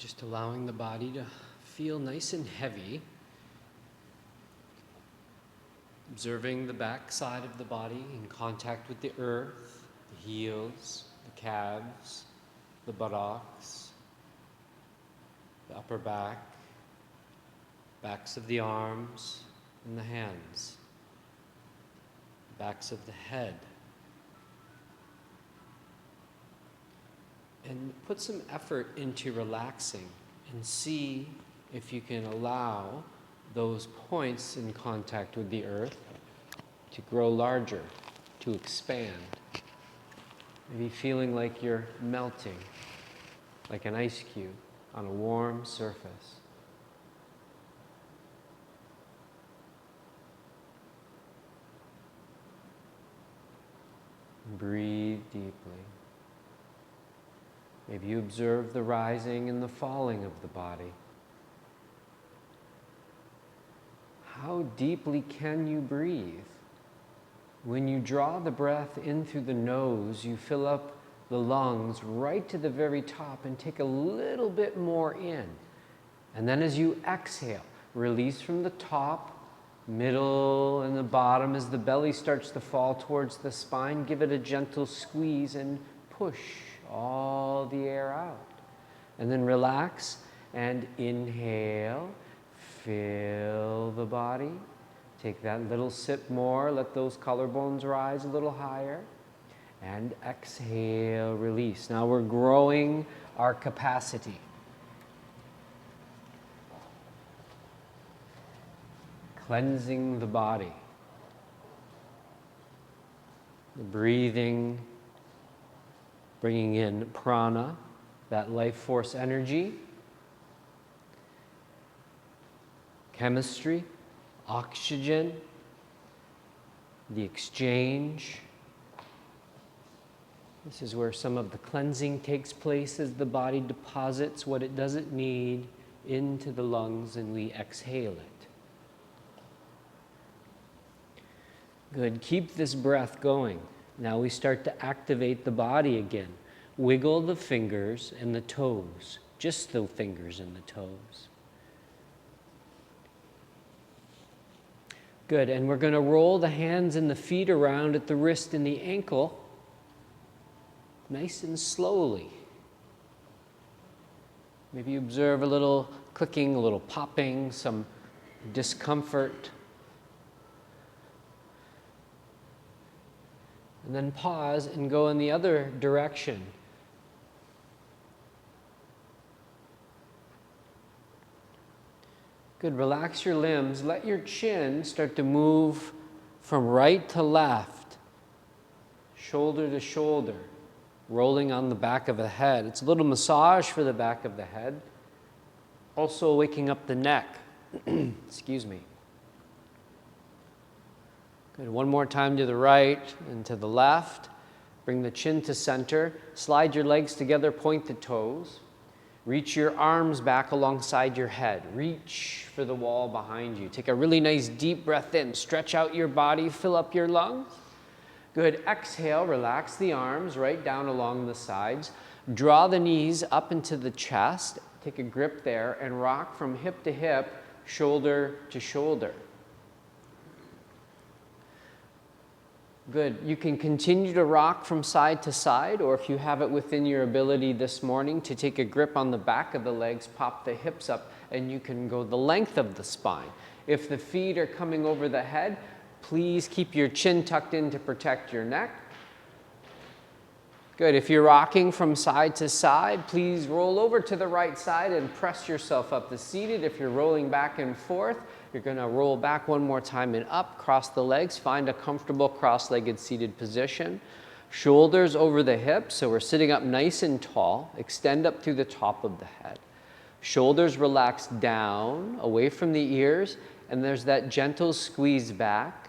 Just allowing the body to feel nice and heavy. Observing the back side of the body in contact with the earth, the heels, the calves, the buttocks, the upper back, backs of the arms and the hands, backs of the head. And put some effort into relaxing and see if you can allow those points in contact with the earth to grow larger, to expand. Maybe feeling like you're melting, like an ice cube on a warm surface. Breathe deeply. Maybe you observe the rising and the falling of the body. How deeply can you breathe? When you draw the breath in through the nose, you fill up the lungs right to the very top and take a little bit more in. And then as you exhale, release from the top, middle, and the bottom. As the belly starts to fall towards the spine, give it a gentle squeeze and push all the air out. And then relax and inhale. Fill the body. Take that little sip more. Let those collarbones rise a little higher. And exhale, release. Now we're growing our capacity. Cleansing the body. The breathing, bringing in prana, that life force energy. Chemistry, oxygen, the exchange. This is where some of the cleansing takes place as the body deposits what it doesn't need into the lungs and we exhale it. Good. Keep this breath going. Now we start to activate the body again. Wiggle the fingers and the toes, just the fingers and the toes. Good, and we're going to roll the hands and the feet around at the wrist and the ankle, nice and slowly. Maybe observe a little clicking, a little popping, some discomfort. And then pause and go in the other direction. Good, relax your limbs. Let your chin start to move from right to left, shoulder to shoulder, rolling on the back of the head. It's a little massage for the back of the head. Also waking up the neck. Excuse me. Good, one more time to the right and to the left. Bring the chin to center. Slide your legs together, point the toes. Reach your arms back alongside your head. Reach for the wall behind you. Take a really nice deep breath in. Stretch out your body, fill up your lungs. Good. Exhale, relax the arms right down along the sides. Draw the knees up into the chest. Take a grip there and rock from hip to hip, shoulder to shoulder. Good. You can continue to rock from side to side, or if you have it within your ability this morning to take a grip on the back of the legs, pop the hips up, and you can go the length of the spine. If the feet are coming over the head, please keep your chin tucked in to protect your neck. Good. If you're rocking from side to side, please roll over to the right side and press yourself up to seated. If you're rolling back and forth, you're going to roll back one more time and up, cross the legs, find a comfortable cross-legged seated position. Shoulders over the hips, so we're sitting up nice and tall. Extend up through the top of the head. Shoulders relax down, away from the ears, and there's that gentle squeeze back.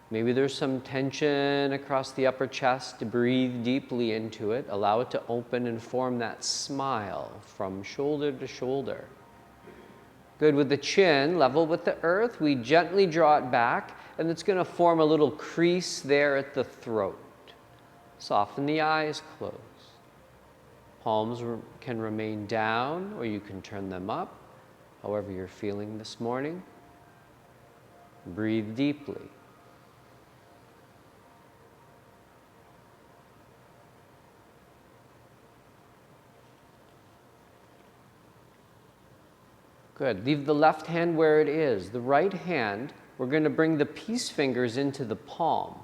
Maybe there's some tension across the upper chest. Breathe deeply into it. Allow it to open and form that smile from shoulder to shoulder. Good. With the chin level with the earth, we gently draw it back, and it's going to form a little crease there at the throat. Soften the eyes, close. Palms can remain down, or you can turn them up, however you're feeling this morning. Breathe deeply. Good. Leave the left hand where it is. The right hand, we're going to bring the peace fingers into the palm.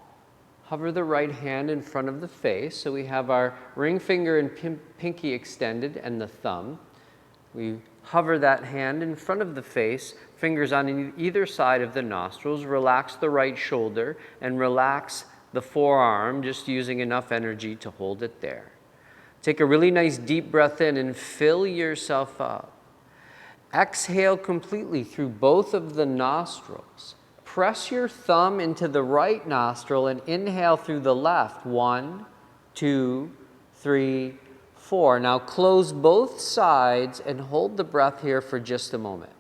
Hover the right hand in front of the face, so we have our ring finger and pinky extended and the thumb. We hover that hand in front of the face, fingers on either side of the nostrils. Relax the right shoulder and relax the forearm, just using enough energy to hold it there. Take a really nice deep breath in and fill yourself up. Exhale completely through both of the nostrils. Press your thumb into the right nostril and inhale through the left. 1, 2, 3, 4. Now close both sides and hold the breath here for just a moment.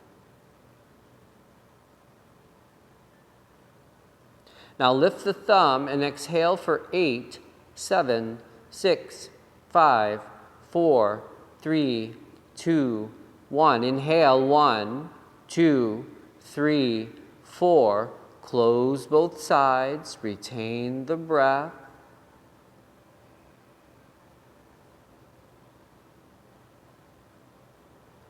Now lift the thumb and exhale for 8, 7, 6, 5, 4, 3, 2, 1. Inhale, 1, 2, 3, 4. Close both sides. Retain the breath.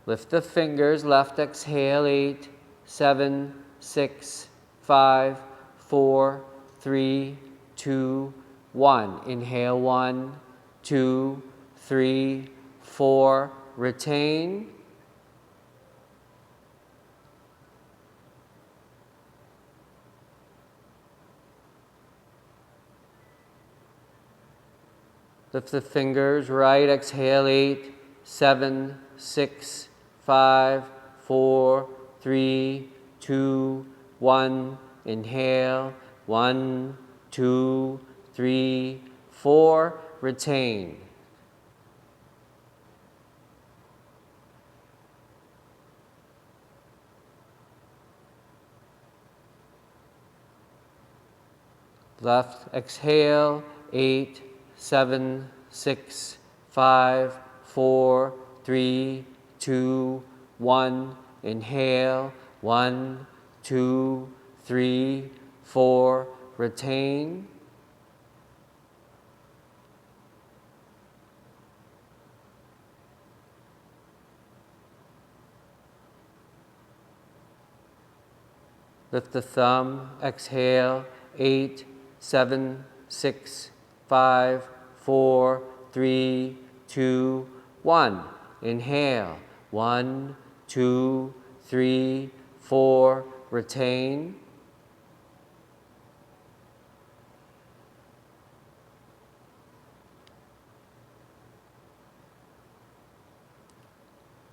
Lift the fingers. Left exhale, 8, 7, 6, 5, 4, 3, 2, 1. Inhale, 1, 2, 3, 4. Retain. Lift the fingers, right, exhale, 8, 7, 6, 5, 4, 3, 2, 1. Inhale, 1, 2, 3, 4. Retain. Left, exhale, 8, 7, 6, 5, 4, 3, 2, 1. Inhale, 1, 2, 3, 4. Retain. Lift the thumb, exhale, 8, 7, 6, 5, 4, 3, 2, 1. Inhale, 1, 2, 3, 4. Retain.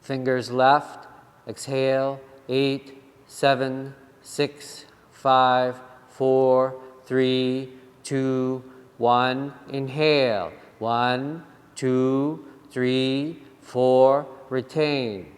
Fingers left, exhale, 8, 7, 6, 5, 4, 3, 2, 1. Inhale, 1, 2, 3, 4. Retain.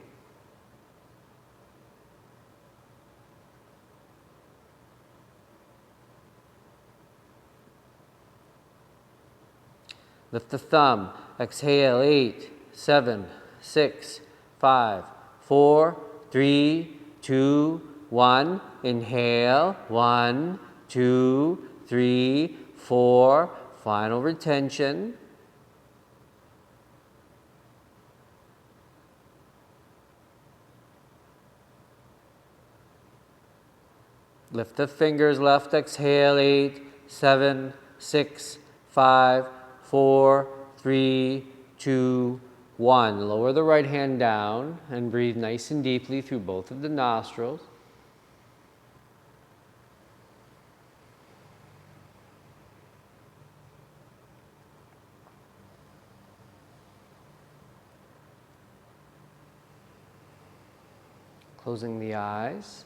Lift the thumb, exhale, 8, 7, 6, 5, 4, 3, 2, 1. Inhale, 1, 2, 3, 4. Final retention. Lift the fingers, left exhale, 8, 7, 6, 5, 4, 3, 2, 1. Lower the right hand down and breathe nice and deeply through both of the nostrils. Closing the eyes.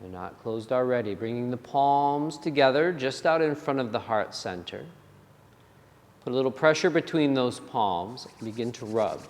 They're not closed already. Bringing the palms together just out in front of the heart center. Put a little pressure between those palms and begin to rub.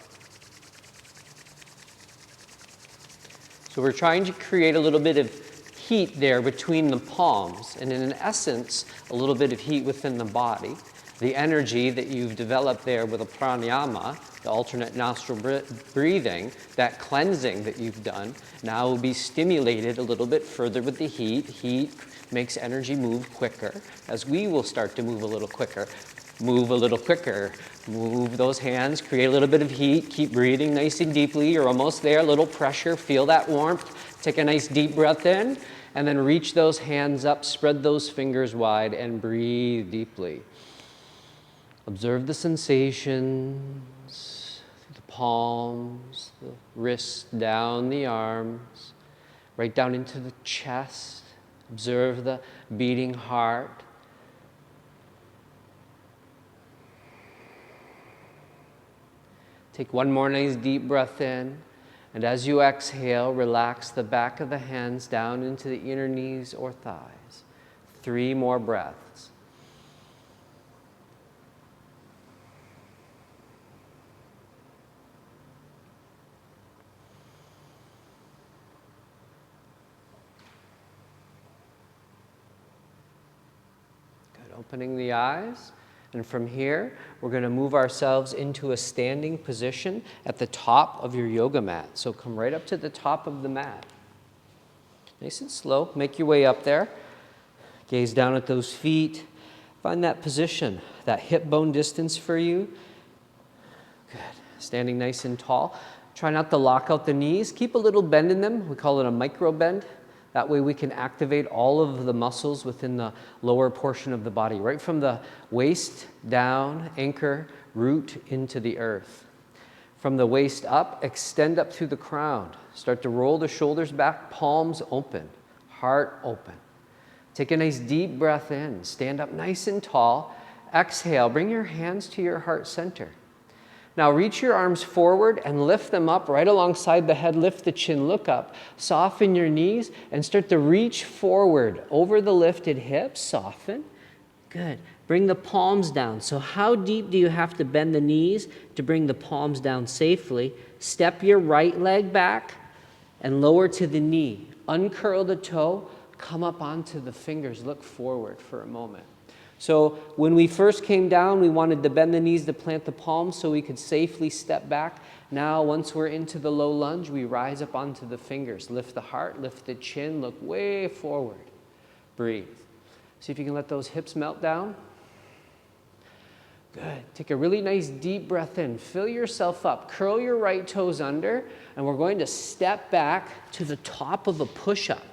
So we're trying to create a little bit of heat there between the palms, and in essence, a little bit of heat within the body. The energy that you've developed there with a pranayama, the alternate nostril breathing, that cleansing that you've done, now will be stimulated a little bit further with the heat. Heat makes energy move quicker, as we will start to move a little quicker. Move a little quicker. Move those hands, create a little bit of heat. Keep breathing nice and deeply. You're almost there. A little pressure. Feel that warmth. Take a nice deep breath in, and then reach those hands up. Spread those fingers wide and breathe deeply. Observe the sensations, the palms, the wrists, down the arms, right down into the chest. Observe the beating heart. Take one more nice deep breath in, and as you exhale, relax the back of the hands down into the inner knees or thighs. 3 more breaths. Good. Opening the eyes. And from here, we're going to move ourselves into a standing position at the top of your yoga mat. So come right up to the top of the mat. Nice and slow. Make your way up there. Gaze down at those feet. Find that position, that hip bone distance for you. Good. Standing nice and tall. Try not to lock out the knees. Keep a little bend in them. We call it a micro bend. That way we can activate all of the muscles within the lower portion of the body, right from the waist down, anchor, root into the earth. From the waist up, extend up through the crown. Start to roll the shoulders back, palms open, heart open. Take a nice deep breath in. Stand up nice and tall. Exhale, bring your hands to your heart center. Now reach your arms forward and lift them up right alongside the head. Lift the chin, look up. Soften your knees and start to reach forward over the lifted hips. Soften. Good. Bring the palms down. So how deep do you have to bend the knees to bring the palms down safely? Step your right leg back and lower to the knee. Uncurl the toe. Come up onto the fingers. Look forward for a moment. So when we first came down, we wanted to bend the knees to plant the palms so we could safely step back. Now, once we're into the low lunge, we rise up onto the fingers. Lift the heart, lift the chin, look way forward. Breathe. See if you can let those hips melt down. Good. Take a really nice deep breath in. Fill yourself up. Curl your right toes under, and we're going to step back to the top of a push-up.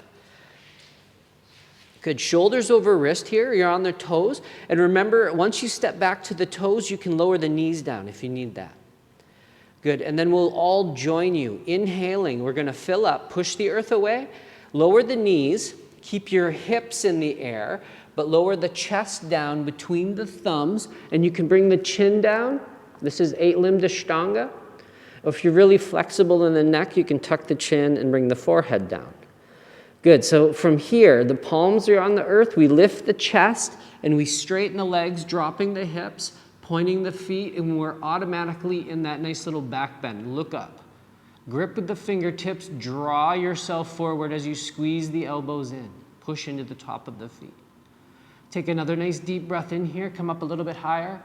Good. Shoulders over wrist here. You're on the toes. And remember, once you step back to the toes, you can lower the knees down if you need that. Good. And then we'll all join you. Inhaling, we're going to fill up. Push the earth away. Lower the knees. Keep your hips in the air, but lower the chest down between the thumbs. And you can bring the chin down. This is 8-limbed Ashtanga. If you're really flexible in the neck, you can tuck the chin and bring the forehead down. Good. So from here, the palms are on the earth. We lift the chest and we straighten the legs, dropping the hips, pointing the feet, and we're automatically in that nice little back bend. Look up. Grip with the fingertips. Draw yourself forward as you squeeze the elbows in. Push into the top of the feet. Take another nice deep breath in here. Come up a little bit higher.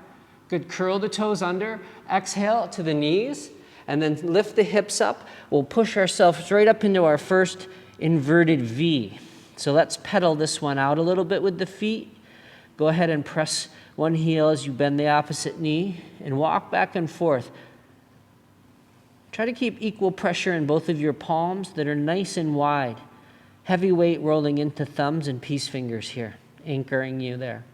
Good. Curl the toes under. Exhale to the knees, and then lift the hips up. We'll push ourselves right up into our first inverted V. So let's pedal this one out a little bit with the feet. Go ahead and press one heel as you bend the opposite knee and walk back and forth. Try to keep equal pressure in both of your palms that are nice and wide. Heavy weight rolling into thumbs and peace fingers here, anchoring you there.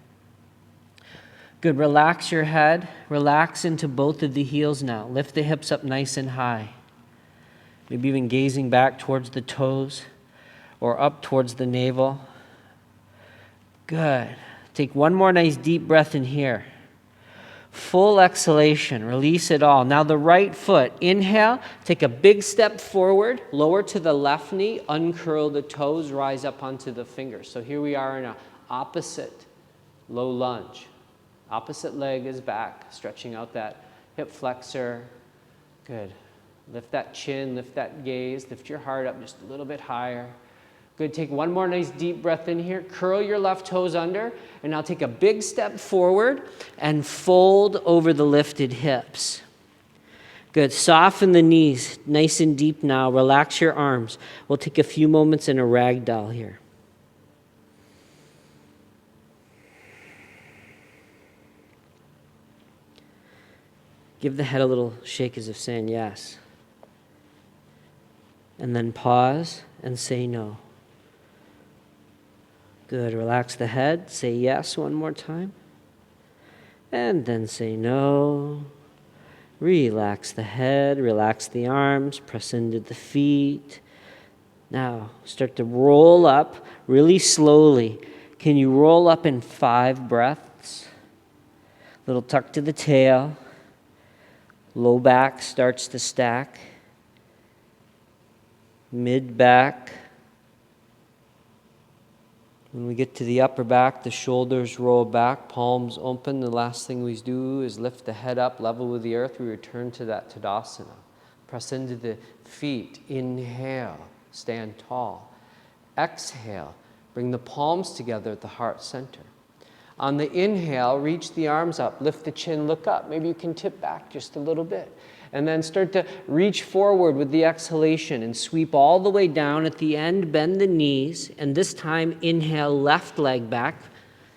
Good. Relax your head. Relax into both of the heels now. Lift the hips up nice and high. Maybe even gazing back towards the toes or up towards the navel. Good. Take one more nice deep breath in here. Full exhalation. Release it all. Now the right foot. Inhale. Take a big step forward. Lower to the left knee. Uncurl the toes. Rise up onto the fingers. So here we are in an opposite low lunge. Opposite leg is back. Stretching out that hip flexor. Good. Lift that chin. Lift that gaze. Lift your heart up just a little bit higher. Good, take one more nice deep breath in here. Curl your left toes under, and now take a big step forward and fold over the lifted hips. Good, soften the knees, nice and deep now. Relax your arms. We'll take a few moments in a ragdoll here. Give the head a little shake as if saying yes. And then pause and say no. Good, relax the head, say yes one more time. And then say no. Relax the head, relax the arms, press into the feet. Now, start to roll up really slowly. Can you roll up in 5 breaths? Little tuck to the tail. Low back starts to stack. Mid back. When we get to the upper back, the shoulders roll back, palms open. The last thing we do is lift the head up, level with the earth. We return to that Tadasana. Press into the feet. Inhale, stand tall. Exhale, bring the palms together at the heart center. On the inhale, reach the arms up, lift the chin, look up. Maybe you can tip back just a little bit. And then start to reach forward with the exhalation and sweep all the way down. At the end, bend the knees. And this time, inhale, left leg back.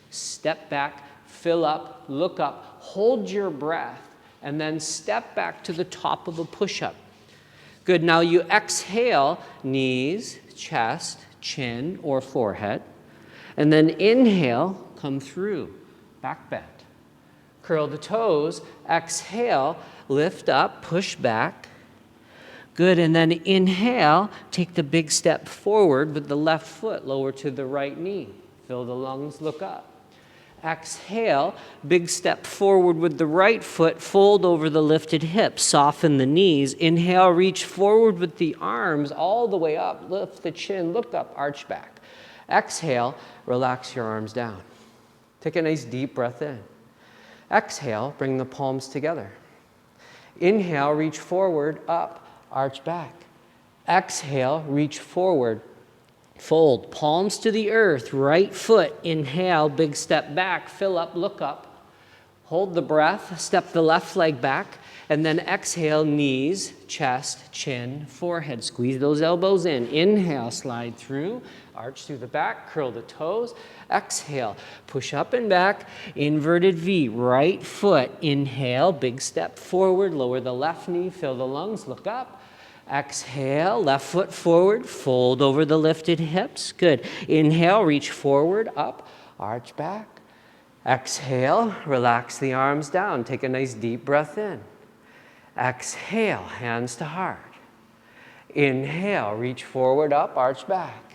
Step back, fill up, look up, hold your breath, and then step back to the top of a push-up. Good, now you exhale, knees, chest, chin, or forehead. And then inhale, come through, back bend. Curl the toes, exhale, lift up, push back. Good, and then inhale, take the big step forward with the left foot, lower to the right knee. Fill the lungs, look up. Exhale, big step forward with the right foot, fold over the lifted hips, soften the knees. Inhale, reach forward with the arms all the way up, lift the chin, look up, arch back. Exhale, relax your arms down. Take a nice deep breath in. Exhale, bring the palms together. Inhale, reach forward, up, arch back. Exhale, reach forward, fold, palms to the earth, right foot, inhale, big step back, fill up, look up. Hold the breath, step the left leg back, and then exhale, knees, chest, chin, forehead. Squeeze those elbows in. Inhale, slide through, arch through the back, curl the toes. Exhale, push up and back, inverted V, right foot. Inhale, big step forward, lower the left knee, fill the lungs, look up. Exhale, left foot forward, fold over the lifted hips. Good. Inhale, reach forward, up, arch back. Exhale, relax the arms down. Take a nice deep breath in. Exhale, hands to heart. Inhale, reach forward, up, arch back.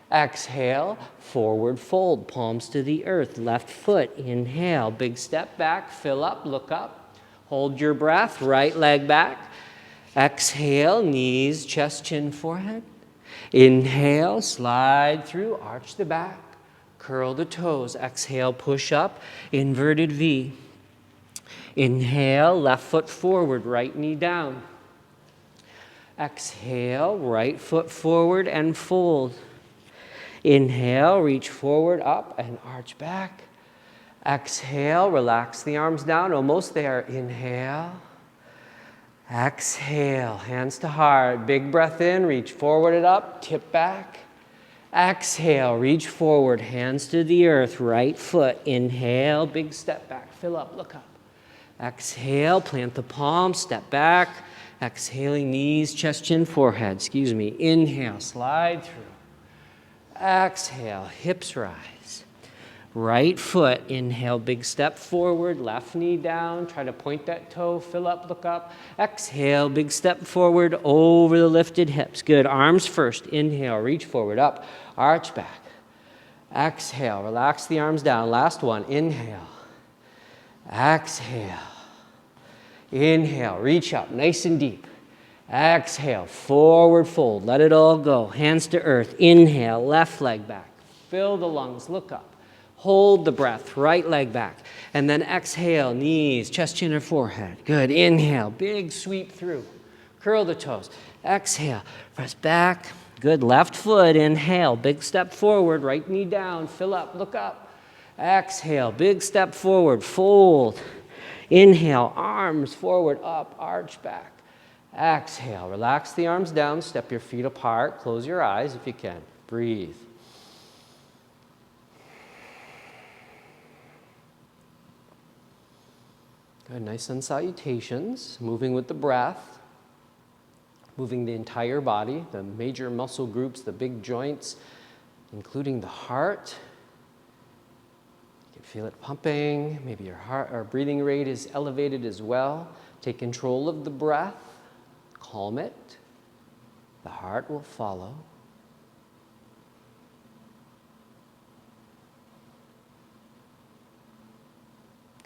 Exhale, forward fold, palms to the earth, left foot. Inhale, big step back, fill up, look up. Hold your breath, right leg back. Exhale, knees, chest, chin, forehead. Inhale, slide through, arch the back, curl the toes. Exhale, push up, inverted V. Inhale, left foot forward, right knee down. Exhale, right foot forward and fold. Inhale, reach forward, up, and arch back. Exhale, relax the arms down, almost there. Inhale. Exhale, hands to heart. Big breath in, reach forward and up, tip back. Exhale, reach forward, hands to the earth, right foot. Inhale, big step back, fill up, look up. Exhale, plant the palm, step back. Exhaling, knees, chest, chin, forehead. Inhale, slide through. Exhale, hips rise. Right foot, inhale, big step forward, left knee down. Try to point that toe, fill up, look up. Exhale, big step forward over the lifted hips. Good, arms first. Inhale, reach forward, up, arch back. Exhale, relax the arms down. Last one, inhale. Exhale. Inhale, reach up, nice and deep. Exhale, forward fold, let it all go. Hands to earth. Inhale, left leg back. Fill the lungs, look up. Hold the breath, right leg back. And then exhale, knees, chest, chin, or forehead. Good. Inhale, big sweep through. Curl the toes. Exhale, press back. Good. Left foot, inhale. Big step forward. Right knee down. Fill up. Look up. Exhale. Big step forward. Fold. Inhale. Arms forward, up, arch back. Exhale. Relax the arms down. Step your feet apart. Close your eyes if you can. Breathe. Good. Nice sun salutations. Moving with the breath. Moving the entire body, the major muscle groups, the big joints, including the heart. You can feel it pumping. Maybe your heart or breathing rate is elevated as well. Take control of the breath. Calm it. The heart will follow.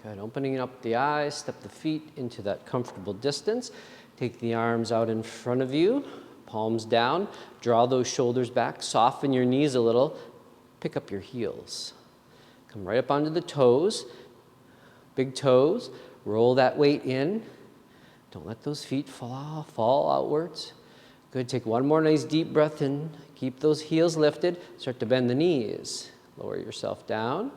Good. Opening up the eyes, step the feet into that comfortable distance. Take the arms out in front of you, palms down. Draw those shoulders back. Soften your knees a little. Pick up your heels. Come right up onto the toes. Big toes. Roll that weight in. Don't let those feet fall outwards. Good. Take one more nice deep breath in. Keep those heels lifted. Start to bend the knees. Lower yourself down.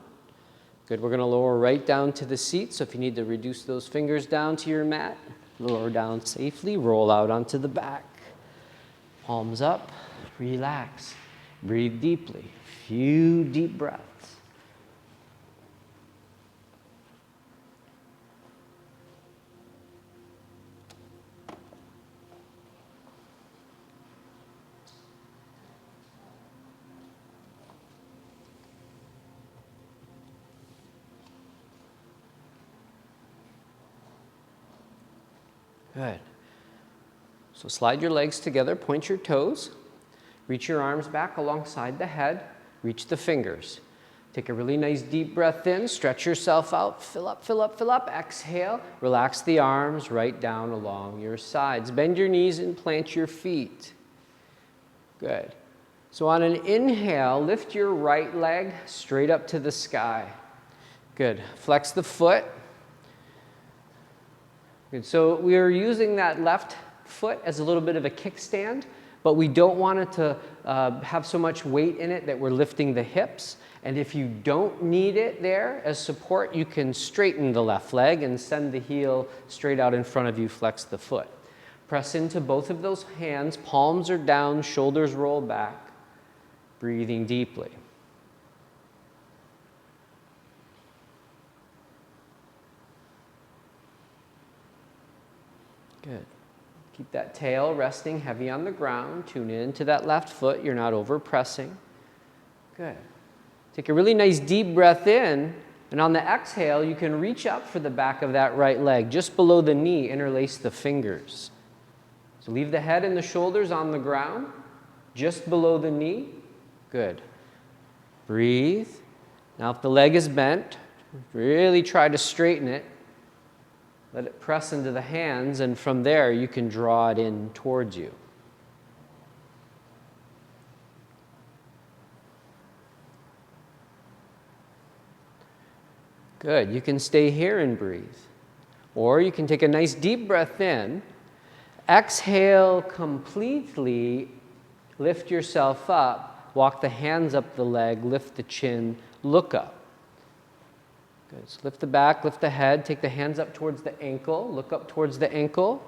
Good. We're going to lower right down to the seat. So if you need to reduce those fingers down to your mat, lower down safely. Roll out onto the back. Palms up. Relax. Breathe deeply. Few deep breaths. Good. So slide your legs together, point your toes, reach your arms back alongside the head, reach the fingers. Take a really nice deep breath in, stretch yourself out, fill up, fill up, fill up. Exhale, relax the arms right down along your sides. Bend your knees and plant your feet. Good. So on an inhale, lift your right leg straight up to the sky. Good. Flex the foot. Good. So we are using that left foot as a little bit of a kickstand, but we don't want it to have so much weight in it that we're lifting the hips. And if you don't need it there as support, you can straighten the left leg and send the heel straight out in front of you, flex the foot. Press into both of those hands, palms are down, shoulders roll back, breathing deeply. Good. Keep that tail resting heavy on the ground. Tune in to that left foot. You're not over pressing. Good. Take a really nice deep breath in, and on the exhale, you can reach up for the back of that right leg, just below the knee, interlace the fingers. So leave the head and the shoulders on the ground, just below the knee. Good. Breathe. Now if the leg is bent, really try to straighten it. Let it press into the hands, and from there you can draw it in towards you. Good. You can stay here and breathe. Or you can take a nice deep breath in. Exhale completely. Lift yourself up. Walk the hands up the leg. Lift the chin. Look up. Good. So lift the back, lift the head, take the hands up towards the ankle, look up towards the ankle.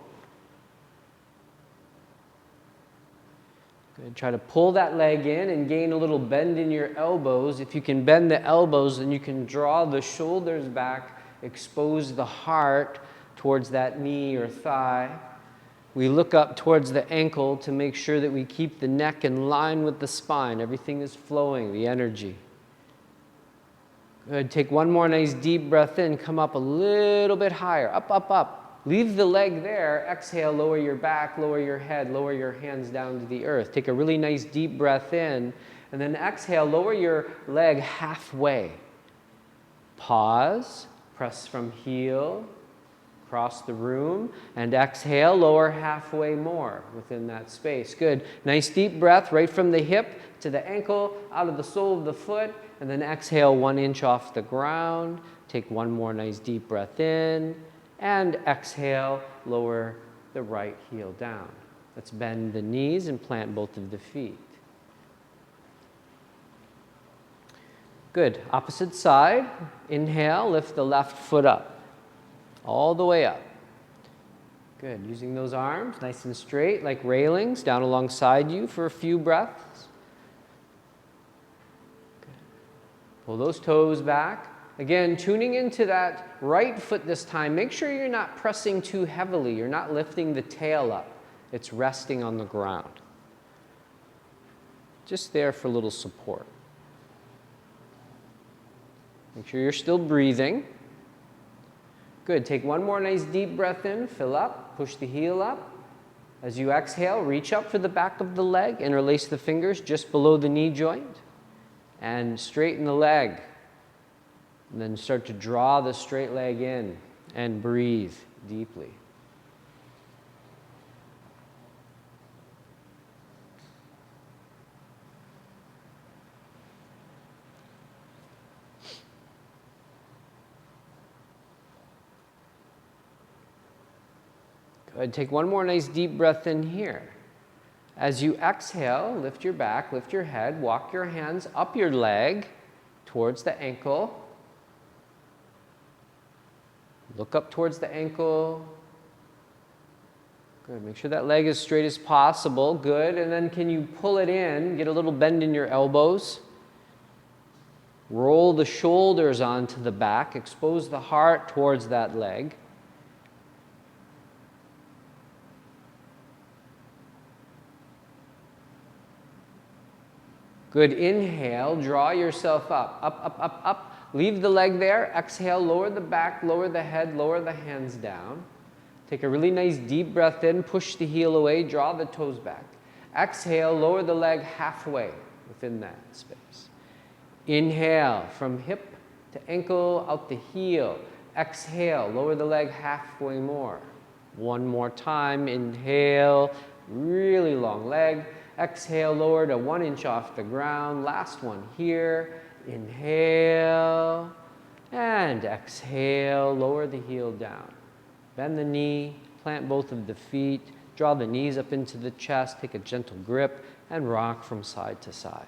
Good. Try to pull that leg in and gain a little bend in your elbows. If you can bend the elbows, then you can draw the shoulders back, expose the heart towards that knee or thigh. We look up towards the ankle to make sure that we keep the neck in line with the spine. Everything is flowing, the energy. Good. Take one more nice deep breath in. Come up a little bit higher. Up, up, up. Leave the leg there. Exhale, lower your back, lower your head, lower your hands down to the earth. Take a really nice deep breath in. And then exhale, lower your leg halfway. Pause. Press from heel. Across the room. And exhale, lower halfway more within that space. Good. Nice deep breath right from the hip to the ankle, out of the sole of the foot. And then exhale 1 inch off the ground. Take one more nice deep breath in. And exhale, lower the right heel down. Let's bend the knees and plant both of the feet. Good. Opposite side. Inhale, lift the left foot up. All the way up. Good. Using those arms nice and straight like railings down alongside you for a few breaths. Good. Pull those toes back. Again, tuning into that right foot this time. Make sure you're not pressing too heavily. You're not lifting the tail up. It's resting on the ground. Just there for a little support. Make sure you're still breathing. Good. Take one more nice deep breath in. Fill up. Push the heel up. As you exhale, reach up for the back of the leg. Interlace the fingers just below the knee joint. And straighten the leg. And then start to draw the straight leg in and breathe deeply. Good. Take one more nice deep breath in here. As you exhale, lift your back, lift your head, walk your hands up your leg towards the ankle. Look up towards the ankle. Good. Make sure that leg is straight as possible. Good. And then can you pull it in? Get a little bend in your elbows. Roll the shoulders onto the back. Expose the heart towards that leg. Good. Inhale, draw yourself up, up. Leave the leg there. Exhale, lower the back, lower the head, lower the hands down. Take a really nice deep breath in, push the heel away, draw the toes back. Exhale, lower the leg halfway within that space. Inhale, from hip to ankle, out the heel. Exhale, lower the leg halfway more. One more time, inhale, really long leg. Exhale, lower to 1 inch off the ground. Last one here. Inhale and exhale. Lower the heel down. Bend the knee, plant both of the feet. Draw the knees up into the chest. Take a gentle grip and rock from side to side.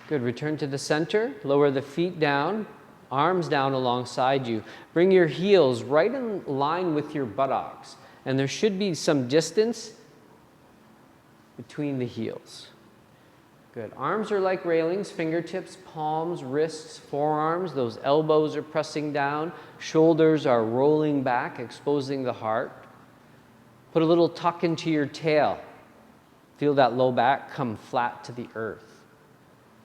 Good. Return to the center. Lower the feet down. Arms down alongside you. Bring your heels right in line with your buttocks. And there should be some distance between the heels. Good. Arms are like railings, fingertips, palms, wrists, forearms. Those elbows are pressing down. Shoulders are rolling back, exposing the heart. Put a little tuck into your tail. Feel that low back come flat to the earth.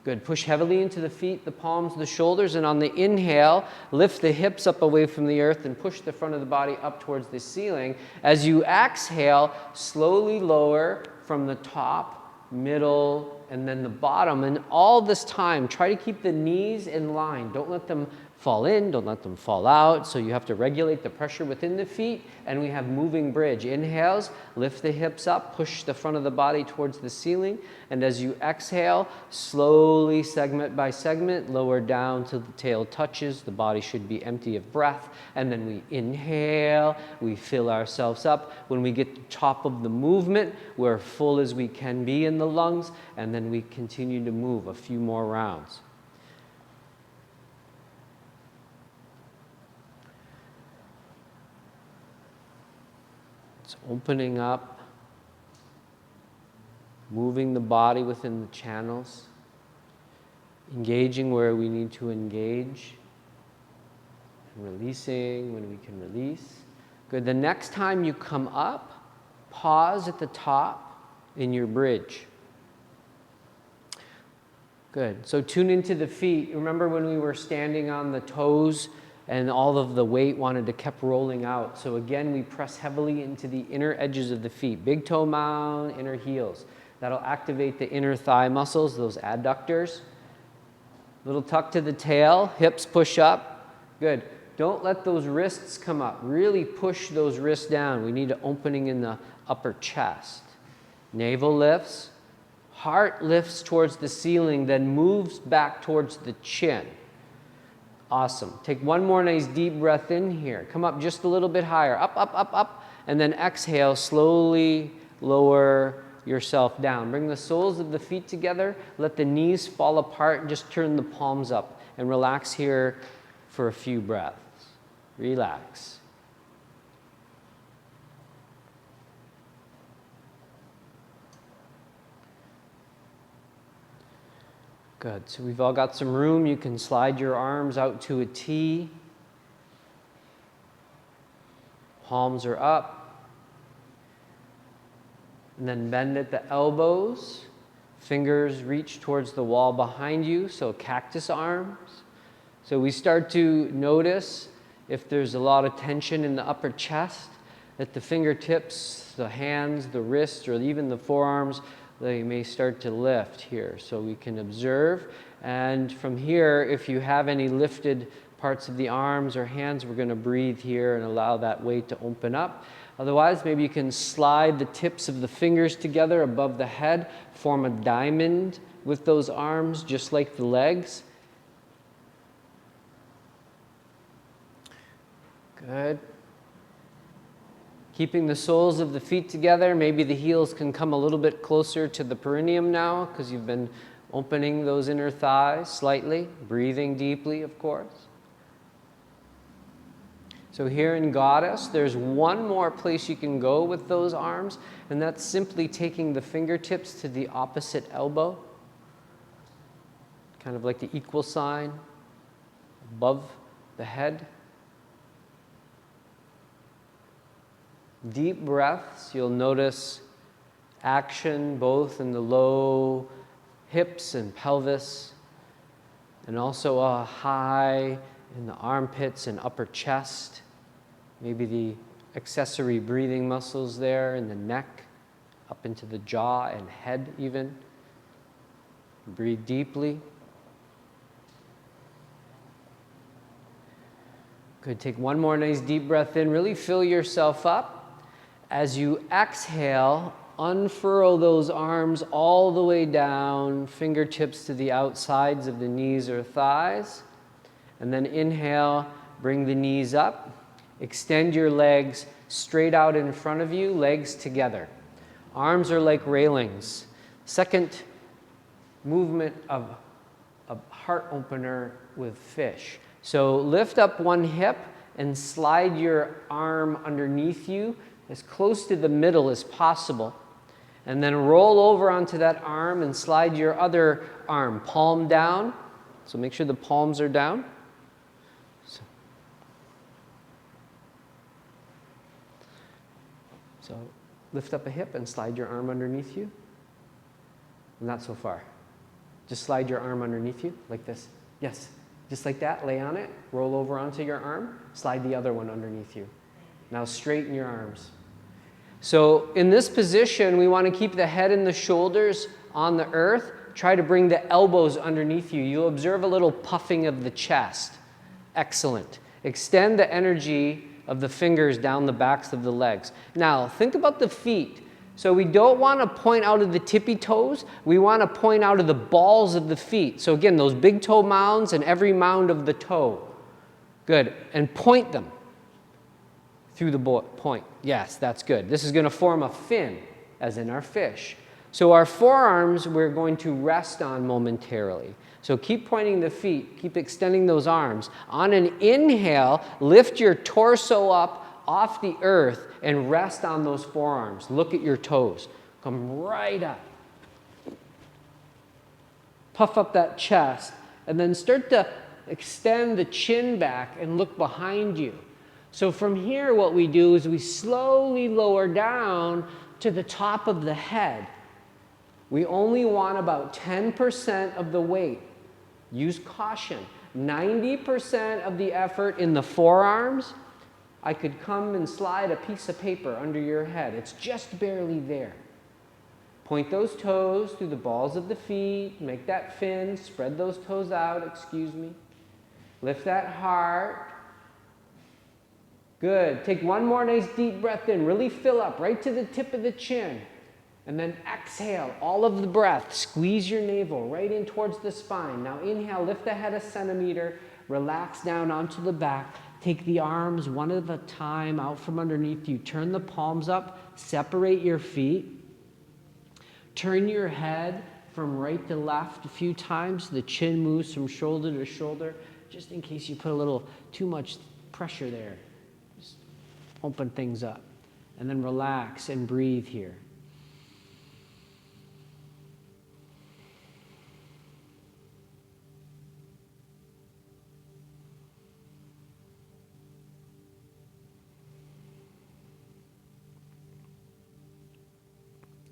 Good. Push heavily into the feet, the palms, the shoulders, and on the inhale, lift the hips up away from the earth and push the front of the body up towards the ceiling. As you exhale, slowly lower from the top, middle, and then the bottom. And all this time, try to keep the knees in line. Don't let them fall in, don't let them fall out. So you have to regulate the pressure within the feet, and we have moving bridge. Inhales, lift the hips up, push the front of the body towards the ceiling, and as you exhale, slowly, segment by segment, lower down till the tail touches. The body should be empty of breath, and then we inhale, we fill ourselves up. When we get to the top of the movement, we're full as we can be in the lungs, and then we continue to move a few more rounds. Opening up, moving the body within the channels, engaging where we need to engage, and releasing when we can release. Good. The next time you come up, pause at the top in your bridge. Good. So tune into the feet. Remember when we were standing on the toes and all of the weight wanted to keep rolling out. So again, we press heavily into the inner edges of the feet. Big toe mound, inner heels. That'll activate the inner thigh muscles, those adductors. Little tuck to the tail, hips push up. Good. Don't let those wrists come up. Really push those wrists down. We need an opening in the upper chest. Navel lifts. Heart lifts towards the ceiling, then moves back towards the chin. Awesome. Take one more nice deep breath in here. Come up just a little bit higher. Up, up, up, up. And then exhale, slowly lower yourself down. Bring the soles of the feet together. Let the knees fall apart and just turn the palms up. And relax here for a few breaths. Relax. Good. So we've all got some room. You can slide your arms out to a T. Palms are up. And then bend at the elbows. Fingers reach towards the wall behind you, so cactus arms. So we start to notice if there's a lot of tension in the upper chest, that the fingertips, the hands, the wrists, or even the forearms, they may start to lift here. So we can observe. And from here, if you have any lifted parts of the arms or hands, we're going to breathe here and allow that weight to open up. Otherwise, maybe you can slide the tips of the fingers together above the head, form a diamond with those arms, just like the legs. Good. Keeping the soles of the feet together. Maybe the heels can come a little bit closer to the perineum now because you've been opening those inner thighs slightly, breathing deeply, of course. So here in Goddess, there's one more place you can go with those arms, and that's simply taking the fingertips to the opposite elbow, kind of like the equal sign above the head. Deep breaths. You'll notice action both in the low hips and pelvis, and also a high in the armpits and upper chest. Maybe the accessory breathing muscles there in the neck, up into the jaw and head even. Breathe deeply. Good. Take one more nice deep breath in. Really fill yourself up. As you exhale, unfurl those arms all the way down, fingertips to the outsides of the knees or thighs. And then inhale, bring the knees up. Extend your legs straight out in front of you, legs together. Arms are like railings. Second movement of a heart opener with fish. So lift up one hip and slide your arm underneath you as close to the middle as possible. And then roll over onto that arm and slide your other arm, palm down. So make sure the palms are down. So lift up a hip and slide your arm underneath you. Not so far. Just slide your arm underneath you, like this. Yes, just like that, lay on it, roll over onto your arm, slide the other one underneath you. Now straighten your arms. So in this position, we want to keep the head and the shoulders on the earth. Try to bring the elbows underneath you. You'll observe a little puffing of the chest. Excellent. Extend the energy of the fingers down the backs of the legs. Now, think about the feet. So we don't want to point out of the tippy toes. We want to point out of the balls of the feet. So again, those big toe mounds and every mound of the toe. Good. And point them through the point. Yes, that's good. This is going to form a fin, as in our fish. So our forearms we're going to rest on momentarily. So keep pointing the feet, keep extending those arms. On an inhale, lift your torso up off the earth and rest on those forearms. Look at your toes. Come right up. Puff up that chest, and then start to extend the chin back and look behind you. So from here, what we do is we slowly lower down to the top of the head. We only want about 10% of the weight. Use caution. 90% of the effort in the forearms, I could come and slide a piece of paper under your head. It's just barely there. Point those toes through the balls of the feet. Make that fin. Spread those toes out. Excuse me. Lift that heart. Good. Take one more nice deep breath in. Really fill up right to the tip of the chin. And then exhale, all of the breath. Squeeze your navel right in towards the spine. Now inhale, lift the head a centimeter, relax down onto the back. Take the arms one at a time out from underneath you. Turn the palms up, separate your feet. Turn your head from right to left a few times. The chin moves from shoulder to shoulder, just in case you put a little too much pressure there. Just open things up. And then relax and breathe here.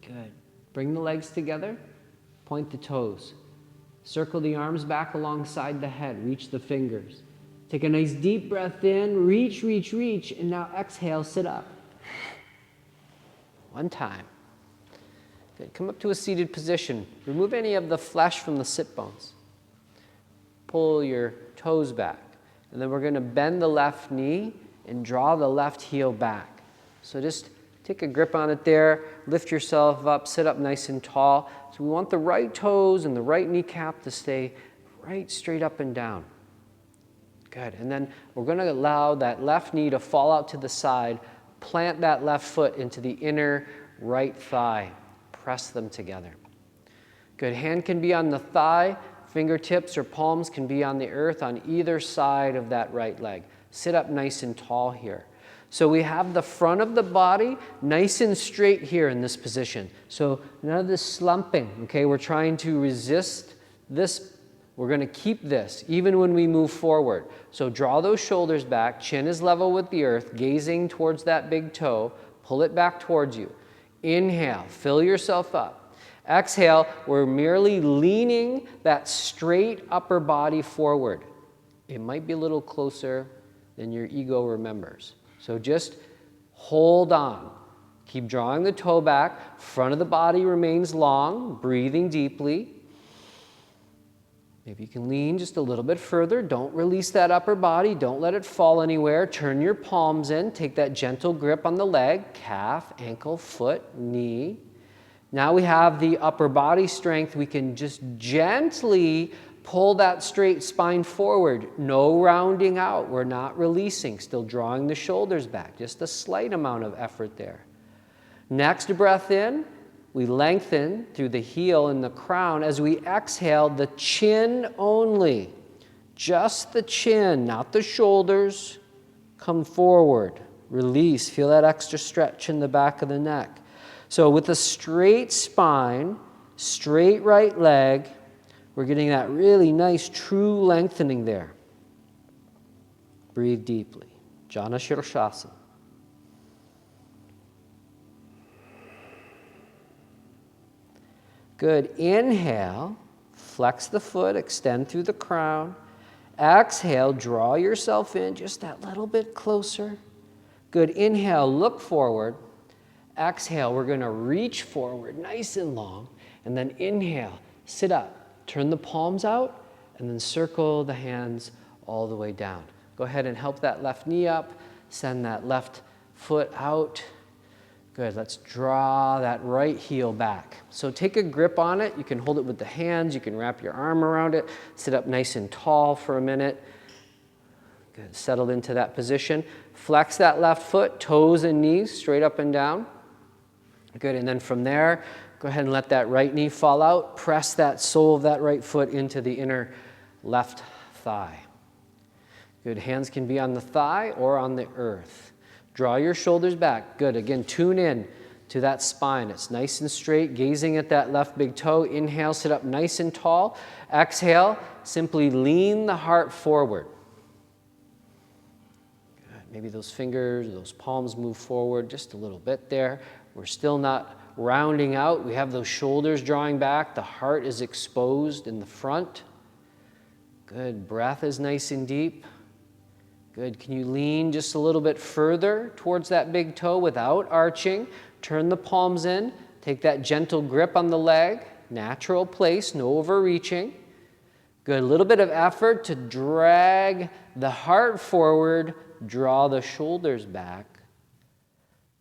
Good. Bring the legs together, point the toes. Circle the arms back alongside the head, reach the fingers. Take a nice deep breath in, reach, reach, reach, and now exhale, sit up. One time. Good. Come up to a seated position. Remove any of the flesh from the sit bones. Pull your toes back. And then we're going to bend the left knee and draw the left heel back. So just take a grip on it there, lift yourself up, sit up nice and tall. So we want the right toes and the right kneecap to stay right straight up and down. Good. And then we're going to allow that left knee to fall out to the side, plant that left foot into the inner right thigh. Press them together. Good. Hand can be on the thigh, fingertips or palms can be on the earth on either side of that right leg. Sit up nice and tall here. So we have the front of the body nice and straight here in this position. So none of this slumping, okay? We're trying to resist this. We're going to keep this even when we move forward. So draw those shoulders back, chin is level with the earth, gazing towards that big toe. Pull it back towards you. Inhale, fill yourself up. Exhale, we're merely leaning that straight upper body forward. It might be a little closer than your ego remembers. So just hold on. Keep drawing the toe back. Front of the body remains long, breathing deeply. Maybe you can lean just a little bit further. Don't release that upper body. Don't let it fall anywhere. Turn your palms in. Take that gentle grip on the leg, calf, ankle, foot, knee. Now we have the upper body strength. We can just gently pull that straight spine forward. No rounding out. We're not releasing. Still drawing the shoulders back. Just a slight amount of effort there. Next breath in, we lengthen through the heel and the crown. As we exhale, the chin only. Just the chin, not the shoulders. Come forward. Release. Feel that extra stretch in the back of the neck. So with a straight spine, straight right leg, we're getting that really nice, true lengthening there. Breathe deeply. Jana Shirshasana. Good. Inhale, flex the foot, extend through the crown. Exhale, draw yourself in just that little bit closer. Good. Inhale, look forward. Exhale, we're going to reach forward nice and long. And then inhale, sit up. Turn the palms out, and then circle the hands all the way down. Go ahead and help that left knee up. Send that left foot out. Good. Let's draw that right heel back. So take a grip on it. You can hold it with the hands. You can wrap your arm around it. Sit up nice and tall for a minute. Good. Settle into that position. Flex that left foot, toes and knees straight up and down. Good. And then from there, go ahead and let that right knee fall out. Press that sole of that right foot into the inner left thigh. Good. Hands can be on the thigh or on the earth. Draw your shoulders back. Good. Again, tune in to that spine. It's nice and straight, gazing at that left big toe. Inhale, sit up nice and tall. Exhale, simply lean the heart forward. Good. Maybe those fingers, those palms move forward just a little bit there. We're still not rounding out. We have those shoulders drawing back. The heart is exposed in the front. Good. Breath is nice and deep. Good. Can you lean just a little bit further towards that big toe without arching? Turn the palms in. Take that gentle grip on the leg. Natural place, no overreaching. Good. A little bit of effort to drag the heart forward. Draw the shoulders back.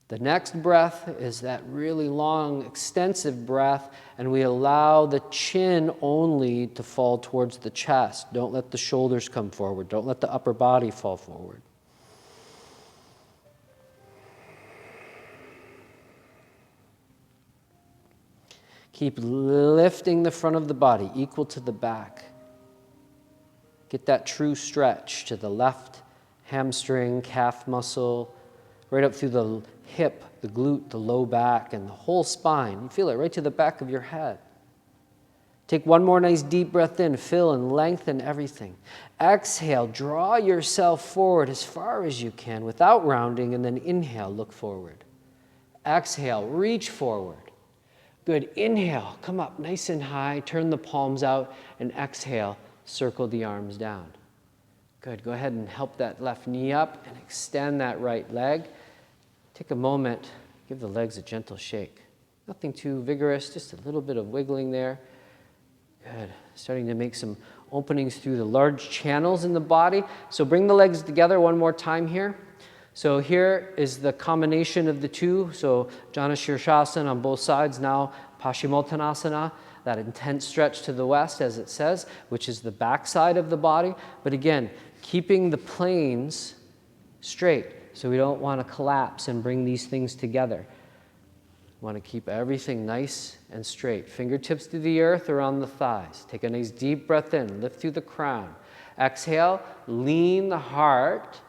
The next breath is that really long, extensive breath, and we allow the chin only to fall towards the chest. Don't let the shoulders come forward. Don't let the upper body fall forward. Keep lifting the front of the body equal to the back. Get that true stretch to the left hamstring, calf muscle, right up through the hip, the glute, the low back, and the whole spine. You feel it right to the back of your head. Take one more nice deep breath in, fill and lengthen everything. Exhale, draw yourself forward as far as you can without rounding, and then inhale, look forward. Exhale, reach forward. Good, inhale, come up nice and high, turn the palms out, and exhale, circle the arms down. Good, go ahead and help that left knee up and extend that right leg. Take a moment, give the legs a gentle shake. Nothing too vigorous, just a little bit of wiggling there. Good, starting to make some openings through the large channels in the body. So bring the legs together one more time here. So here is the combination of the two. So Jana Shirshasana on both sides, now Paschimottanasana, that intense stretch to the west, as it says, which is the back side of the body. But again, keeping the planes straight. So we don't want to collapse and bring these things together. We want to keep everything nice and straight. Fingertips to the earth around the thighs. Take a nice deep breath in. Lift through the crown. Exhale, lean the heart,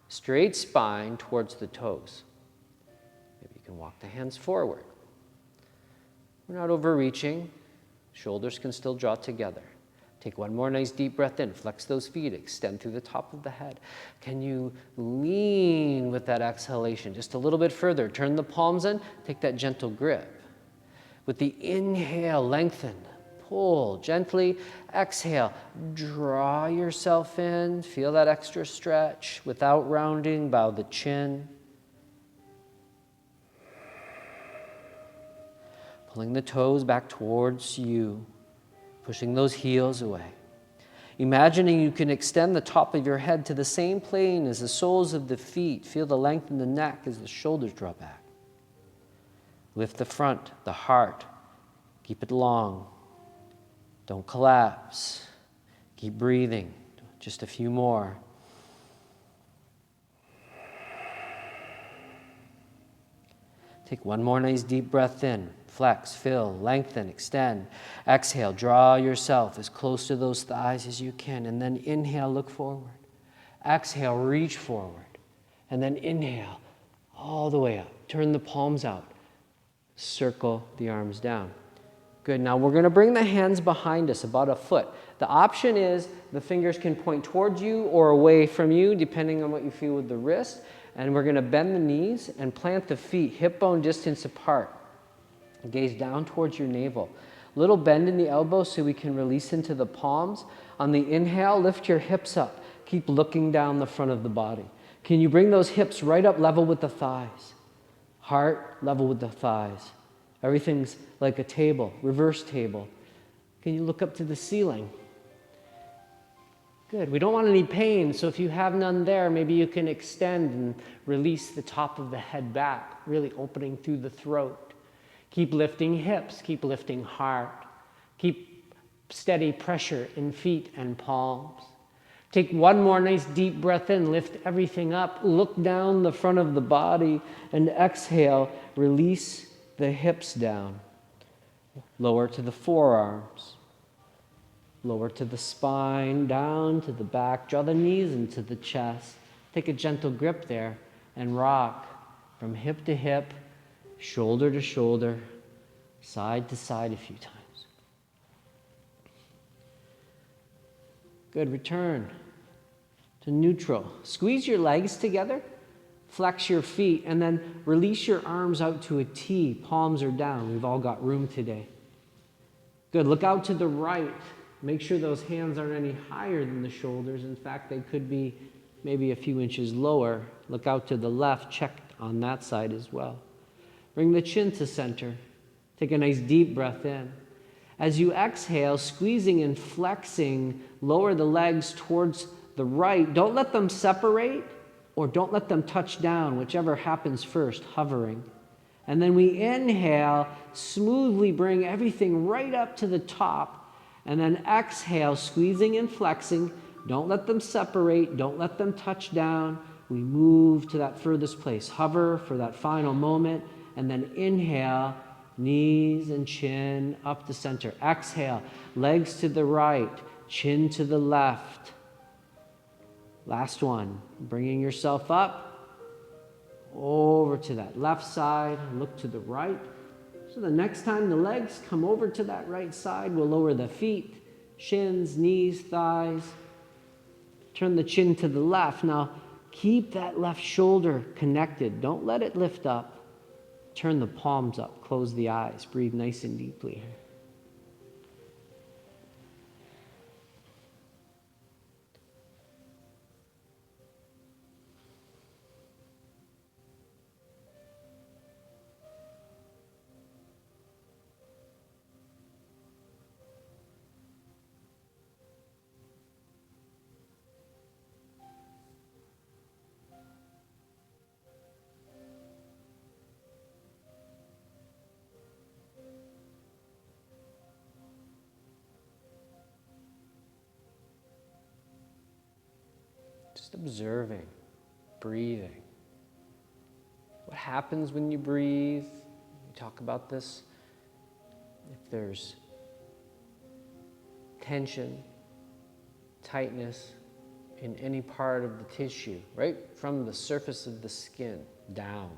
straight spine towards the toes. Maybe you can walk the hands forward. We're not overreaching. Shoulders can still draw together. Take one more nice deep breath in. Flex those feet. Extend through the top of the head. Can you lean with that exhalation just a little bit further? Turn the palms in. Take that gentle grip. With the inhale, lengthen. Pull gently. Exhale. Draw yourself in. Feel that extra stretch. Without rounding, bow the chin. Pulling the toes back towards you. Pushing those heels away. Imagining you can extend the top of your head to the same plane as the soles of the feet. Feel the length in the neck as the shoulders draw back. Lift the front, the heart. Keep it long. Don't collapse. Keep breathing. Just a few more. Take one more nice deep breath in. Flex, fill, lengthen, extend. Exhale, draw yourself as close to those thighs as you can. And then inhale, look forward. Exhale, reach forward. And then inhale, all the way up. Turn the palms out. Circle the arms down. Good, now we're going to bring the hands behind us, about a foot. The option is the fingers can point towards you or away from you, depending on what you feel with the wrist. And we're going to bend the knees and plant the feet hip bone distance apart. Gaze down towards your navel. Little bend in the elbows so we can release into the palms. On the inhale, lift your hips up. Keep looking down the front of the body. Can you bring those hips right up level with the thighs? Heart level with the thighs. Everything's like a table, reverse table. Can you look up to the ceiling? Good. We don't want any pain, so if you have none there, maybe you can extend and release the top of the head back, really opening through the throat. Keep lifting hips, keep lifting heart. Keep steady pressure in feet and palms. Take one more nice deep breath in, lift everything up, look down the front of the body, and exhale, release the hips down. Lower to the forearms. Lower to the spine, down to the back. Draw the knees into the chest. Take a gentle grip there and rock from hip to hip, shoulder to shoulder, side to side a few times. Good, return to neutral. Squeeze your legs together, flex your feet, and then release your arms out to a T. Palms are down. We've all got room today. Good, look out to the right. Make sure those hands aren't any higher than the shoulders. In fact, they could be maybe a few inches lower. Look out to the left. Check on that side as well. Bring the chin to center. Take a nice deep breath in. As you exhale, squeezing and flexing, lower the legs towards the right. Don't let them separate. or don't let them touch down, whichever happens first, hovering. And then we inhale, smoothly bring everything right up to the top, and then exhale, squeezing and flexing. Don't let them separate, don't let them touch down. We move to that furthest place, hover for that final moment, and then inhale, knees and chin up the center. Exhale, legs to the right, chin to the left. Last one, bringing yourself up, over to that left side, look to the right. So the next time the legs come over to that right side, we'll lower the feet, shins, knees, thighs. Turn the chin to the left. Now, keep that left shoulder connected. Don't let it lift up. Turn the palms up, close the eyes, breathe nice and deeply. Just observing, breathing. What happens when you breathe? We talk about this. If there's tension, tightness in any part of the tissue, right from the surface of the skin down,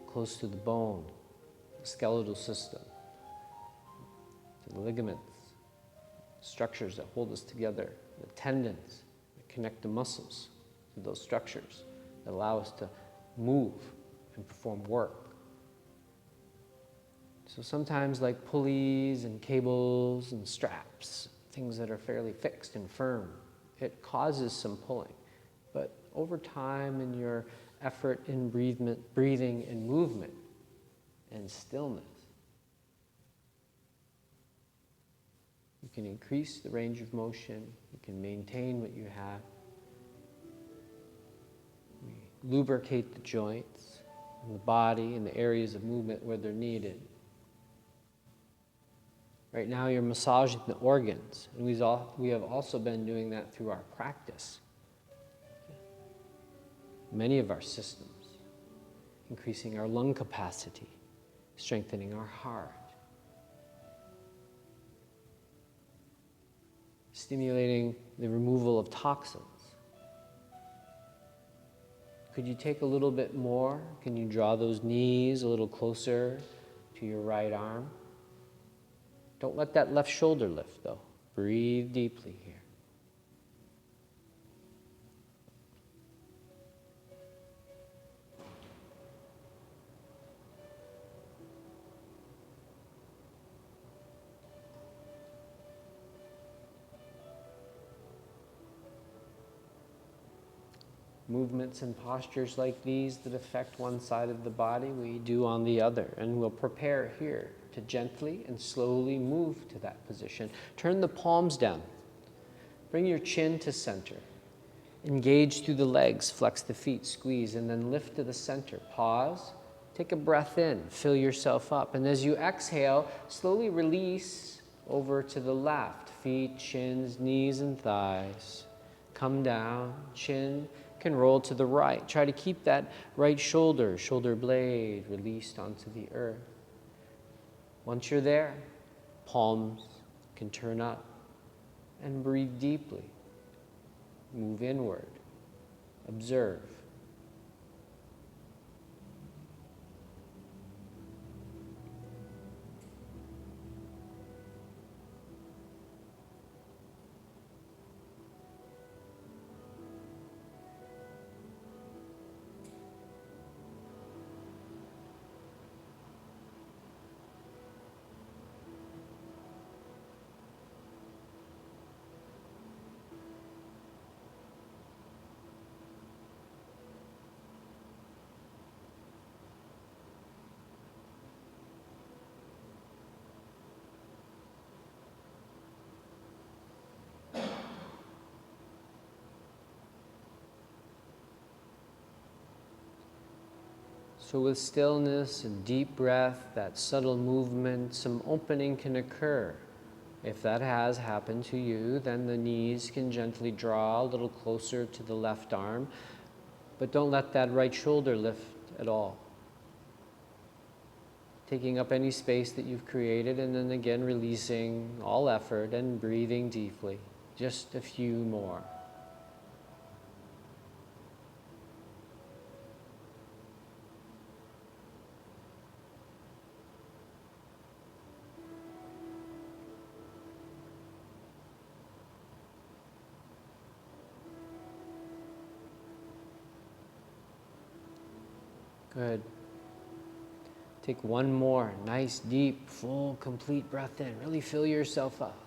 close to the bone, the skeletal system, to the ligaments, structures that hold us together, the tendons that connect the muscles to those structures that allow us to move and perform work. So sometimes like pulleys and cables and straps, things that are fairly fixed and firm, it causes some pulling. But over time in your effort in breathing and movement and stillness, you can increase the range of motion, you can maintain what you have. We lubricate the joints and the body and the areas of movement where they're needed. Right now you're massaging the organs, and we have also been doing that through our practice. Many of our systems, increasing our lung capacity, strengthening our heart, stimulating the removal of toxins. Could you take a little bit more? Can you draw those knees a little closer to your right arm? Don't let that left shoulder lift, though. Breathe deeply here. Movements and postures like these that affect one side of the body, we do on the other. And we'll prepare here to gently and slowly move to that position. Turn the palms down. Bring your chin to center. Engage through the legs, flex the feet, squeeze, and then lift to the center. Pause. Take a breath in. Fill yourself up. And as you exhale, slowly release over to the left. Feet, shins, knees, and thighs. Come down. Chin can roll to the right. Try to keep that right shoulder blade released onto the earth. Once you're there, palms can turn up and breathe deeply. Move inward. Observe. So with stillness and deep breath, that subtle movement, some opening can occur. If that has happened to you, then the knees can gently draw a little closer to the left arm, but don't let that right shoulder lift at all. Taking up any space that you've created, and then again releasing all effort and breathing deeply. Just a few more. Good. Take one more nice, deep, full, complete breath in. Really fill yourself up.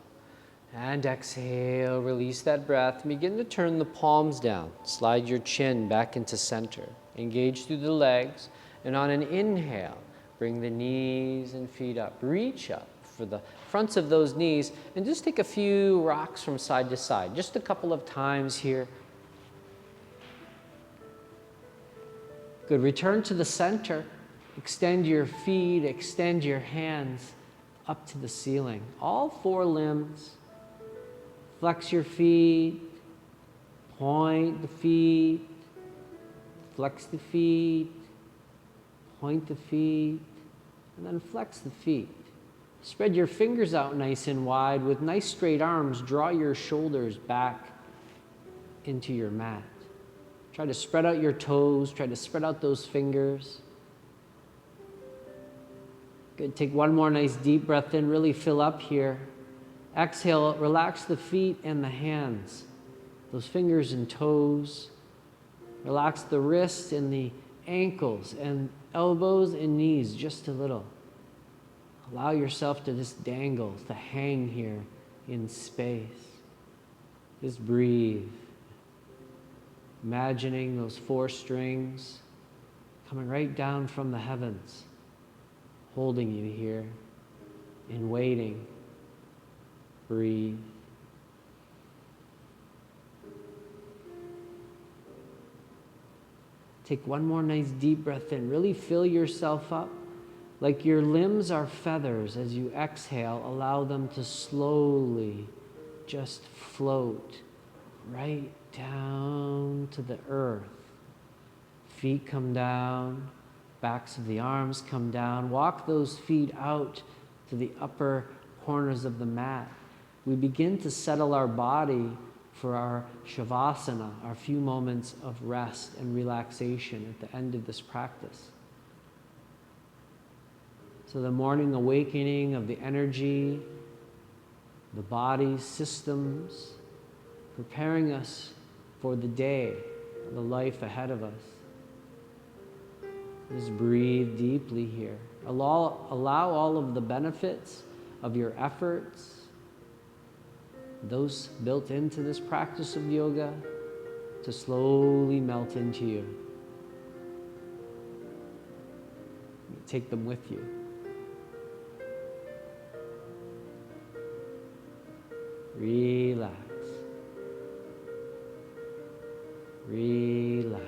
And exhale, release that breath. Begin to turn the palms down. Slide your chin back into center. Engage through the legs. And on an inhale, bring the knees and feet up. Reach up for the fronts of those knees. And just take a few rocks from side to side. Just a couple of times here. Good. Return to the center. Extend your feet, extend your hands up to the ceiling. All four limbs. Flex your feet. Point the feet. Flex the feet. Point the feet. And then flex the feet. Spread your fingers out nice and wide. With nice straight arms, draw your shoulders back into your mat. Try to spread out your toes. Try to spread out those fingers. Good. Take one more nice deep breath in. Really fill up here. Exhale. Relax the feet and the hands. Those fingers and toes. Relax the wrists and the ankles and elbows and knees just a little. Allow yourself to just dangle, to hang here in space. Just breathe. Imagining those four strings coming right down from the heavens, holding you here in waiting. Breathe. Take one more nice deep breath in. Really fill yourself up. Like your limbs are feathers. As you exhale, allow them to slowly just float right down to the earth. Feet come down, backs of the arms come down. Walk those feet out to the upper corners of the mat. We begin to settle our body for our Shavasana, our few moments of rest and relaxation at the end of this practice. So the morning awakening of the energy, the body, systems, preparing us for the day, the life ahead of us. Just breathe deeply here. Allow all of the benefits of your efforts, those built into this practice of yoga, to slowly melt into you. Take them with you. Relax. Relax.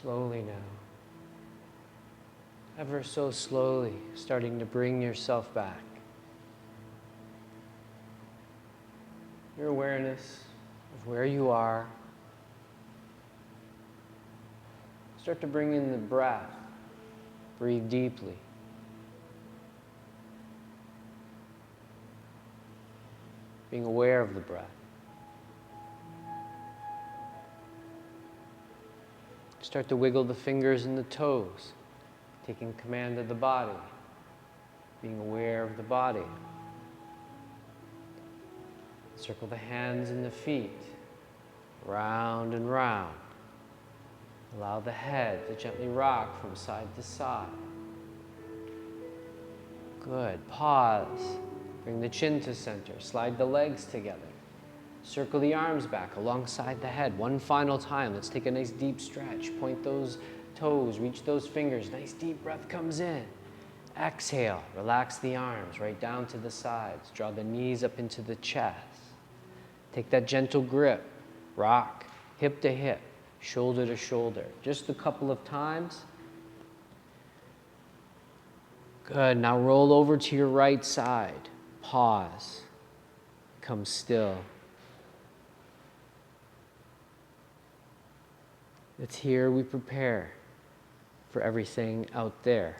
Slowly now, ever so slowly, starting to bring yourself back. Your awareness of where you are. Start to bring in the breath. Breathe deeply. Being aware of the breath. Start to wiggle the fingers and the toes, taking command of the body, being aware of the body. Circle the hands and the feet, round and round. Allow the head to gently rock from side to side. Good. Pause. Bring the chin to center. Slide the legs together. Circle the arms back alongside the head. One final time. Let's take a nice deep stretch. Point those toes. Reach those fingers. Nice deep breath comes in. Exhale. Relax the arms right down to the sides. Draw the knees up into the chest. Take that gentle grip. Rock. Hip to hip. Shoulder to shoulder. Just a couple of times. Good. Now roll over to your right side. Pause. Come still. It's here we prepare for everything out there.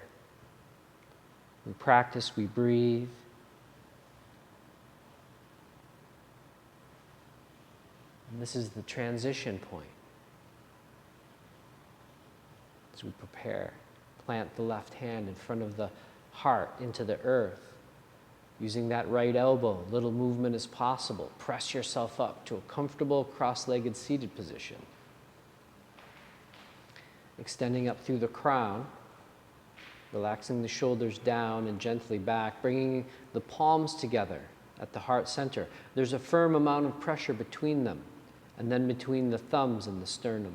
We practice, we breathe. And this is the transition point. As we prepare, plant the left hand in front of the heart into the earth. Using that right elbow, little movement as possible. Press yourself up to a comfortable cross-legged seated position. Extending up through the crown, relaxing the shoulders down and gently back, bringing the palms together at the heart center. There's a firm amount of pressure between them, and then between the thumbs and the sternum.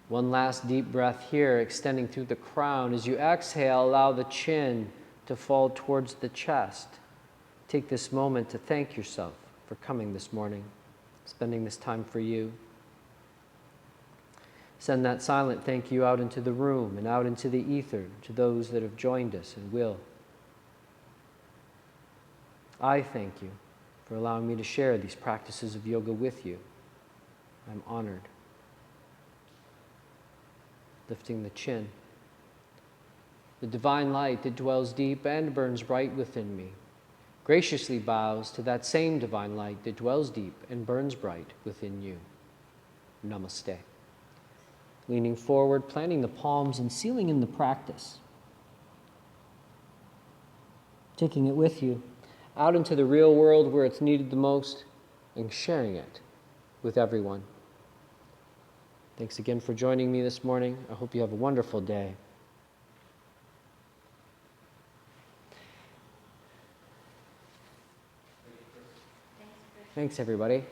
One last deep breath here, extending through the crown. As you exhale, allow the chin to fall towards the chest. Take this moment to thank yourself for coming this morning, spending this time for you. Send that silent thank you out into the room and out into the ether to those that have joined us and will. I thank you for allowing me to share these practices of yoga with you. I'm honored. Lifting the chin. The divine light that dwells deep and burns bright within me graciously bows to that same divine light that dwells deep and burns bright within you. Namaste. Leaning forward, planting the palms and sealing in the practice. Taking it with you out into the real world where it's needed the most and sharing it with everyone. Thanks again for joining me this morning. I hope you have a wonderful day. Thanks, everybody.